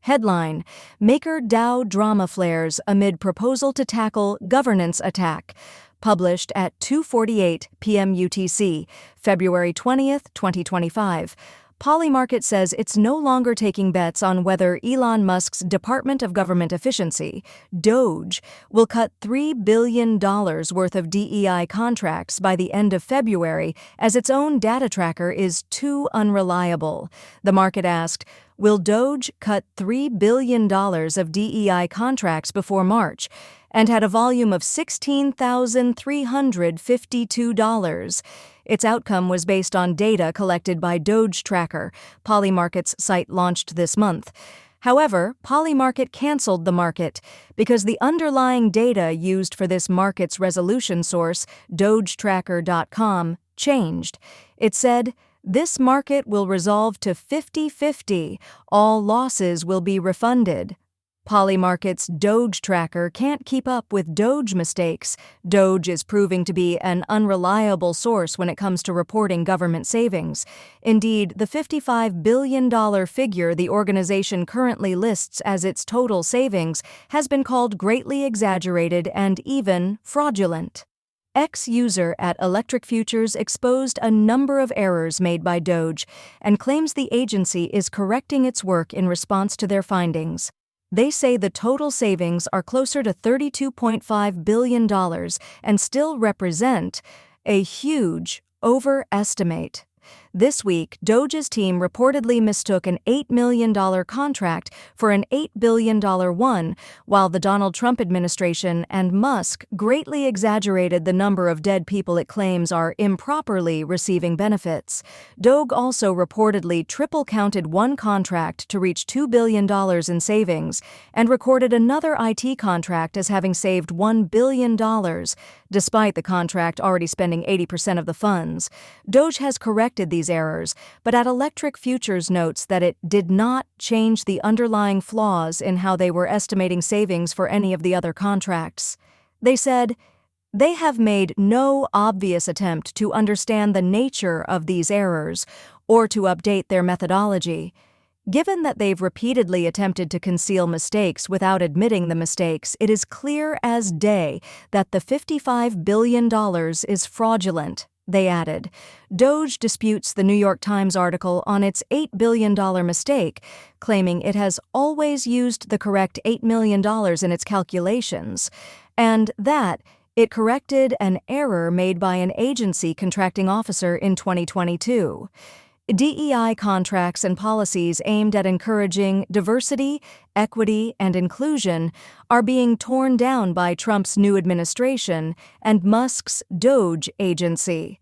Headline: MakerDAO drama flares amid proposal to tackle governance attack. Published at 2:48 p.m. UTC, February 20th, 2025. Polymarket says it's no longer taking bets on whether Elon Musk's Department of Government Efficiency, DOGE, will cut $3 billion worth of DEI contracts by the end of February, as its own data tracker is too unreliable. The market asked, will DOGE cut $3 billion of DEI contracts before March, and had a volume of $16,352. Its outcome was based on data collected by DOGE Tracker, Polymarket's site launched this month. However, Polymarket canceled the market because the underlying data used for this market's resolution source, dogetracker.com, changed. It said, "This market will resolve to 50-50. All losses will be refunded." Polymarket's DOGE tracker can't keep up with DOGE mistakes. DOGE is proving to be an unreliable source when it comes to reporting government savings. Indeed, the $55 billion figure the organization currently lists as its total savings has been called greatly exaggerated and even fraudulent. Ex-user at Electric Futures exposed a number of errors made by DOGE and claims the agency is correcting its work in response to their findings. They say the total savings are closer to $32.5 billion and still represent a huge overestimate. This week, DOGE's team reportedly mistook an $8 million contract for an $8 billion one, while the Donald Trump administration and Musk greatly exaggerated the number of dead people it claims are improperly receiving benefits. DOGE also reportedly triple-counted one contract to reach $2 billion in savings and recorded another IT contract as having saved $1 billion, despite the contract already spending 80% of the funds. DOGE has corrected these errors, but at Electric Futures notes that it did not change the underlying flaws in how they were estimating savings for any of the other contracts. They said, "They have made no obvious attempt to understand the nature of these errors or to update their methodology. Given that they've repeatedly attempted to conceal mistakes without admitting the mistakes, it is clear as day that the $55 billion is fraudulent," they added. DOGE disputes the New York Times article on its $8 billion mistake, claiming it has always used the correct $8 million in its calculations, and that it corrected an error made by an agency contracting officer in 2022. DEI contracts and policies aimed at encouraging diversity, equity, and inclusion are being torn down by Trump's new administration and Musk's DOGE agency.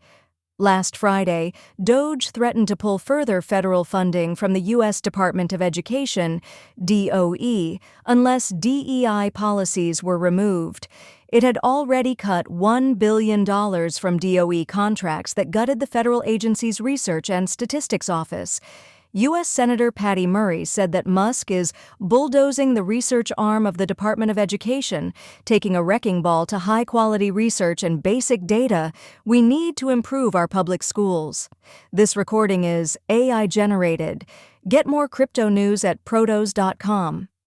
Last Friday, DOGE threatened to pull further federal funding from the U.S. Department of Education, DOE, unless DEI policies were removed. It had already cut $1 billion from DOE contracts that gutted the federal agency's Research and Statistics Office. U.S. Senator Patty Murray said that Musk is bulldozing the research arm of the Department of Education, taking a wrecking ball to high-quality research and basic data. "We need to improve our public schools." This recording is AI-generated. Get more crypto news at protos.com.